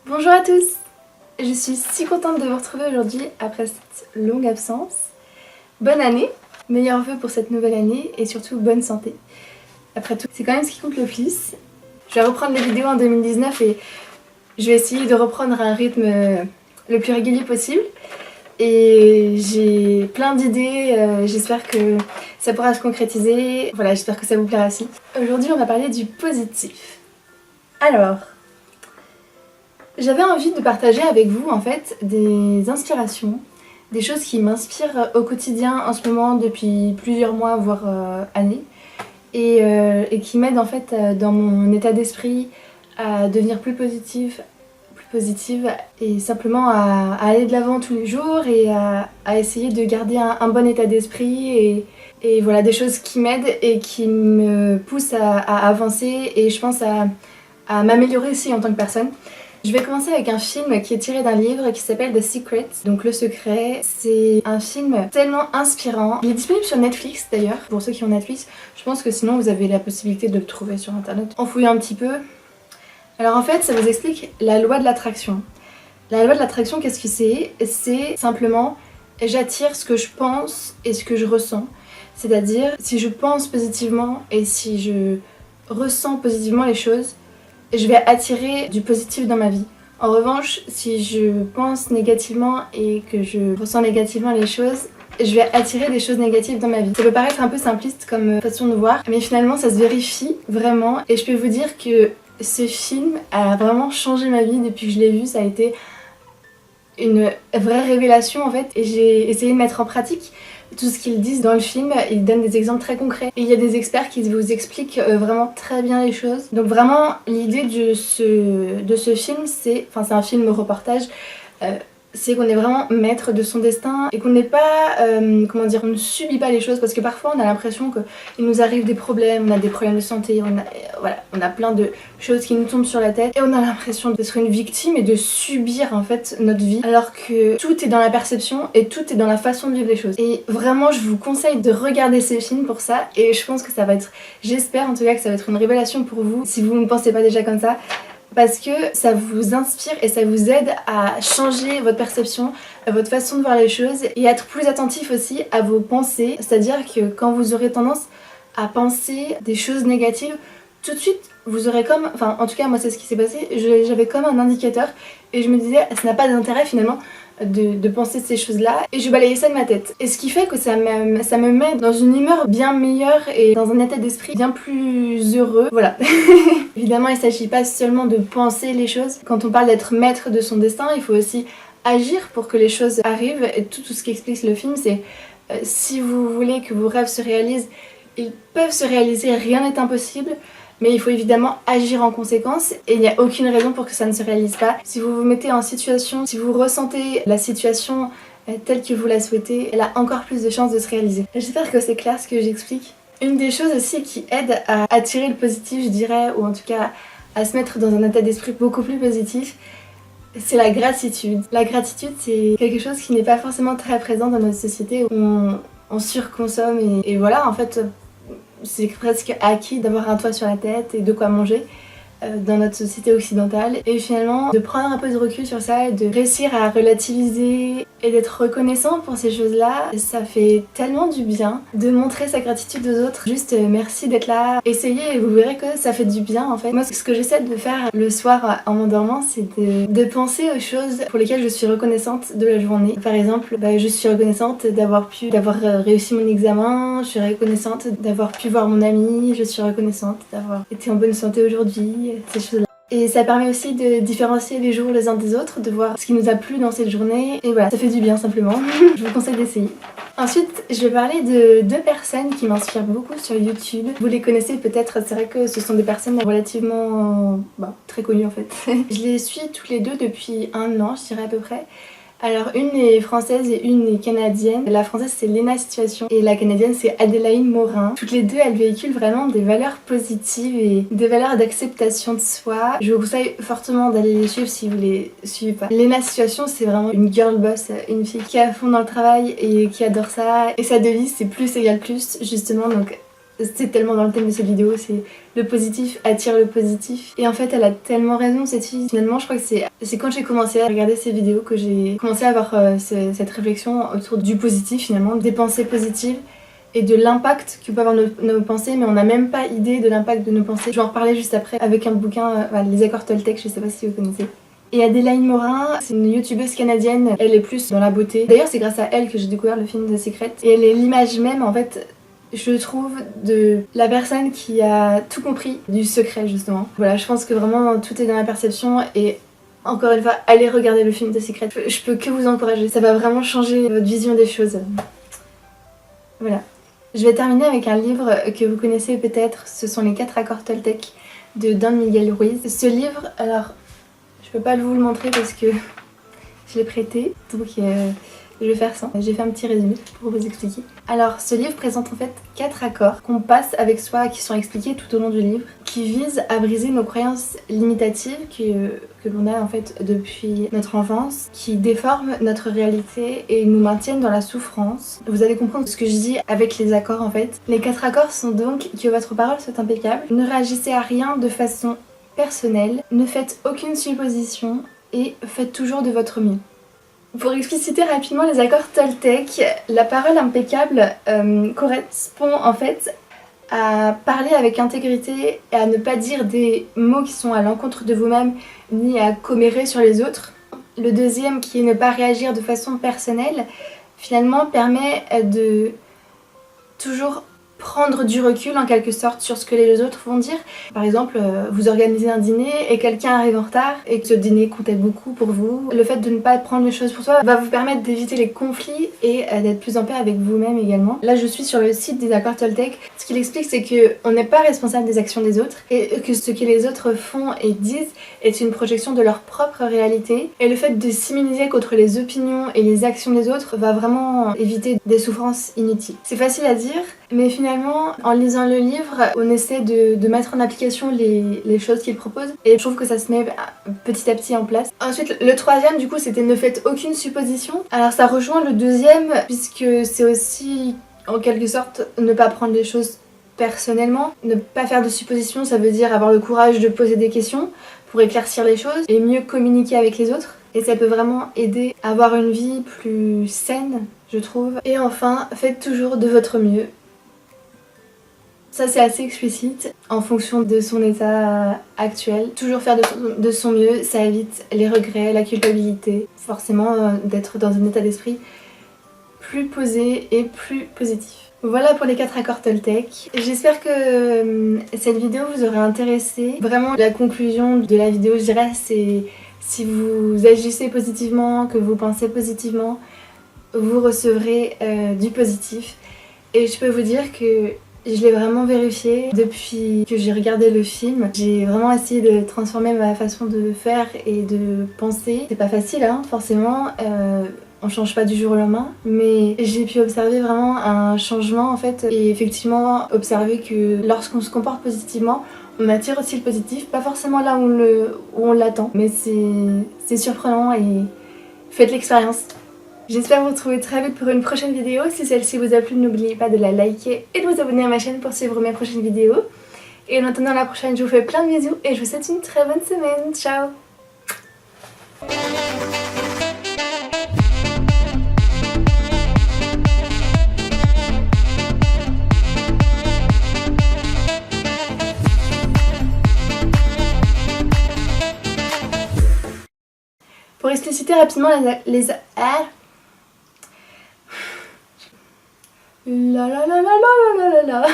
Bonjour à tous! Je suis si contente de vous retrouver aujourd'hui après cette longue absence. Bonne année, meilleurs vœux pour cette nouvelle année et surtout bonne santé. Après tout, c'est quand même ce qui compte le plus. Je vais reprendre les vidéos en 2019 et je vais essayer de reprendre un rythme le plus régulier possible. Et j'ai plein d'idées, j'espère que ça pourra se concrétiser. Voilà, j'espère que ça vous plaira aussi. Aujourd'hui, on va parler du positif. Alors, j'avais envie de partager avec vous en fait des inspirations, des choses qui m'inspirent au quotidien en ce moment depuis plusieurs mois voire années et qui m'aident en fait dans mon état d'esprit à devenir plus positive et simplement à aller de l'avant tous les jours et à essayer de garder un bon état d'esprit et voilà, des choses qui m'aident et qui me poussent à avancer et je pense à m'améliorer aussi en tant que personne. Je vais commencer avec un film qui est tiré d'un livre qui s'appelle The Secret, donc Le Secret. C'est un film tellement inspirant. Il est disponible sur Netflix d'ailleurs, pour ceux qui ont Netflix. Je pense que sinon vous avez la possibilité de le trouver sur internet. En fouillant un petit peu. Alors en fait, ça vous explique la loi de l'attraction. La loi de l'attraction, qu'est-ce que c'est? C'est simplement j'attire ce que je pense et ce que je ressens. C'est-à-dire, si je pense positivement et si je ressens positivement les choses, je vais attirer du positif dans ma vie. En revanche, si je pense négativement et que je ressens négativement les choses, je vais attirer des choses négatives dans ma vie. Ça peut paraître un peu simpliste comme façon de voir, mais finalement ça se vérifie vraiment. Et je peux vous dire que ce film a vraiment changé ma vie depuis que je l'ai vu. Ça a été une vraie révélation en fait. Et j'ai essayé de mettre en pratique tout ce qu'ils disent dans le film. Ils donnent des exemples très concrets. Et il y a des experts qui vous expliquent vraiment très bien les choses. Donc vraiment, l'idée de ce film, c'est un film reportage. C'est qu'on est vraiment maître de son destin et qu'on n'est pas, on ne subit pas les choses parce que parfois on a l'impression qu'il nous arrive des problèmes, on a des problèmes de santé, on a plein de choses qui nous tombent sur la tête et on a l'impression d'être une victime et de subir en fait notre vie alors que tout est dans la perception et tout est dans la façon de vivre les choses. Et vraiment je vous conseille de regarder ces films pour ça et je pense que ça va être, j'espère en tout cas que ça va être une révélation pour vous si vous ne pensez pas déjà comme ça. Parce que ça vous inspire et ça vous aide à changer votre perception, votre façon de voir les choses et à être plus attentif aussi à vos pensées. C'est-à-dire que quand vous aurez tendance à penser des choses négatives, tout de suite vous aurez comme, en tout cas moi c'est ce qui s'est passé, j'avais comme un indicateur et je me disais ça n'a pas d'intérêt finalement de penser ces choses-là et je balayais ça de ma tête. Et ce qui fait que ça me met dans une humeur bien meilleure et dans un état d'esprit bien plus heureux. Voilà. Évidemment, il ne s'agit pas seulement de penser les choses. Quand on parle d'être maître de son destin, il faut aussi agir pour que les choses arrivent. Et tout ce qu'explique le film, c'est si vous voulez que vos rêves se réalisent, ils peuvent se réaliser, rien n'est impossible. Mais il faut évidemment agir en conséquence et il n'y a aucune raison pour que ça ne se réalise pas. Si vous vous mettez en situation, si vous ressentez la situation telle que vous la souhaitez, elle a encore plus de chances de se réaliser. J'espère que c'est clair ce que j'explique. Une des choses aussi qui aide à attirer le positif, je dirais, ou en tout cas à se mettre dans un état d'esprit beaucoup plus positif, c'est la gratitude. La gratitude, c'est quelque chose qui n'est pas forcément très présent dans notre société où on surconsomme et voilà, en fait, c'est presque acquis d'avoir un toit sur la tête et de quoi manger dans notre société occidentale. Et finalement, de prendre un peu de recul sur ça et de réussir à relativiser et d'être reconnaissant pour ces choses-là, ça fait tellement du bien de montrer sa gratitude aux autres. Juste merci d'être là, essayez et vous verrez que ça fait du bien en fait. Moi ce que j'essaie de faire le soir en m'endormant, c'est de penser aux choses pour lesquelles je suis reconnaissante de la journée. Par exemple, je suis reconnaissante d'avoir réussi mon examen, je suis reconnaissante d'avoir pu voir mon ami, je suis reconnaissante d'avoir été en bonne santé aujourd'hui, ces choses-là. Et ça permet aussi de différencier les jours les uns des autres, de voir ce qui nous a plu dans cette journée. Et voilà, ça fait du bien simplement. Je vous conseille d'essayer. Ensuite, je vais parler de deux personnes qui m'inspirent beaucoup sur YouTube. Vous les connaissez peut-être, c'est vrai que ce sont des personnes relativement très connues en fait. Je les suis toutes les deux depuis 1 an, je dirais à peu près. Alors une est française et une est canadienne. La française c'est Léna Situation et la canadienne c'est Adélaïde Morin. Toutes les deux elles véhiculent vraiment des valeurs positives et des valeurs d'acceptation de soi. Je vous conseille fortement d'aller les suivre si vous les suivez pas. Léna Situation c'est vraiment une girl boss, une fille qui est à fond dans le travail et qui adore ça. Et sa devise c'est plus égale plus justement, donc c'est tellement dans le thème de cette vidéo, c'est le positif attire le positif. Et en fait elle a tellement raison cette fille. Finalement je crois que c'est quand j'ai commencé à regarder ces vidéos que j'ai commencé à avoir cette réflexion autour du positif finalement, des pensées positives et de l'impact que peuvent avoir nos pensées, mais on n'a même pas idée de l'impact de nos pensées. Je vais en reparler juste après avec un bouquin, Les accords Toltec, je sais pas si vous connaissez. Et Adélaïde Morin, c'est une youtubeuse canadienne, elle est plus dans la beauté. D'ailleurs c'est grâce à elle que j'ai découvert le film The Secret. Et elle est l'image même en fait, je trouve, de la personne qui a tout compris du secret justement. Voilà, je pense que vraiment tout est dans la perception et encore une fois, allez regarder le film The Secret. Je peux que vous encourager, ça va vraiment changer votre vision des choses. Voilà. Je vais terminer avec un livre que vous connaissez peut-être, ce sont les 4 accords Toltec de Don Miguel Ruiz. Ce livre, alors je peux pas vous le montrer parce que je l'ai prêté, donc je vais faire ça. J'ai fait un petit résumé pour vous expliquer. Alors ce livre présente en fait 4 accords qu'on passe avec soi, qui sont expliqués tout au long du livre, qui visent à briser nos croyances limitatives que l'on a en fait depuis notre enfance, qui déforment notre réalité et nous maintiennent dans la souffrance. Vous allez comprendre ce que je dis avec les accords en fait. Les 4 accords sont donc que votre parole soit impeccable, ne réagissez à rien de façon personnelle, ne faites aucune supposition et faites toujours de votre mieux. Pour expliciter rapidement les accords Toltec, la parole impeccable correspond en fait à parler avec intégrité et à ne pas dire des mots qui sont à l'encontre de vous-même ni à commérer sur les autres. Le deuxième, qui est ne pas réagir de façon personnelle, finalement permet de toujours prendre du recul en quelque sorte sur ce que les autres vont dire. Par exemple, vous organisez un dîner et quelqu'un arrive en retard et que ce dîner comptait beaucoup pour vous. Le fait de ne pas prendre les choses pour soi va vous permettre d'éviter les conflits et d'être plus en paix avec vous-même également. Là je suis sur le site des accords Toltec. Ce qu'il explique c'est qu'on n'est pas responsable des actions des autres et que ce que les autres font et disent est une projection de leur propre réalité. Et le fait de s'immuniser contre les opinions et les actions des autres va vraiment éviter des souffrances inutiles. C'est facile à dire, mais finalement, en lisant le livre, on essaie de mettre en application les choses qu'il propose et je trouve que ça se met petit à petit en place. Ensuite, le troisième, du coup, c'était ne faites aucune supposition. Alors ça rejoint le deuxième puisque c'est aussi en quelque sorte ne pas prendre les choses personnellement. Ne pas faire de suppositions, ça veut dire avoir le courage de poser des questions pour éclaircir les choses et mieux communiquer avec les autres. Et ça peut vraiment aider à avoir une vie plus saine, je trouve. Et enfin, faites toujours de votre mieux. Ça c'est assez explicite en fonction de son état actuel. Toujours faire de son mieux, ça évite les regrets, la culpabilité. Forcément d'être dans un état d'esprit plus posé et plus positif. Voilà pour les 4 accords Toltec. J'espère que cette vidéo vous aura intéressé. Vraiment la conclusion de la vidéo je dirais c'est si vous agissez positivement, que vous pensez positivement, vous recevrez du positif. Et je peux vous dire que je l'ai vraiment vérifié depuis que j'ai regardé le film. J'ai vraiment essayé de transformer ma façon de faire et de penser. C'est pas facile hein, forcément, on change pas du jour au lendemain, mais j'ai pu observer vraiment un changement en fait et effectivement observer que lorsqu'on se comporte positivement, on attire aussi le positif, pas forcément là où on l'attend, mais c'est surprenant et faites l'expérience. J'espère vous retrouver très vite pour une prochaine vidéo. Si celle-ci vous a plu, n'oubliez pas de la liker et de vous abonner à ma chaîne pour suivre mes prochaines vidéos. Et en attendant la prochaine, je vous fais plein de bisous et je vous souhaite une très bonne semaine. Ciao! Pour expliciter rapidement la la la la la la la la la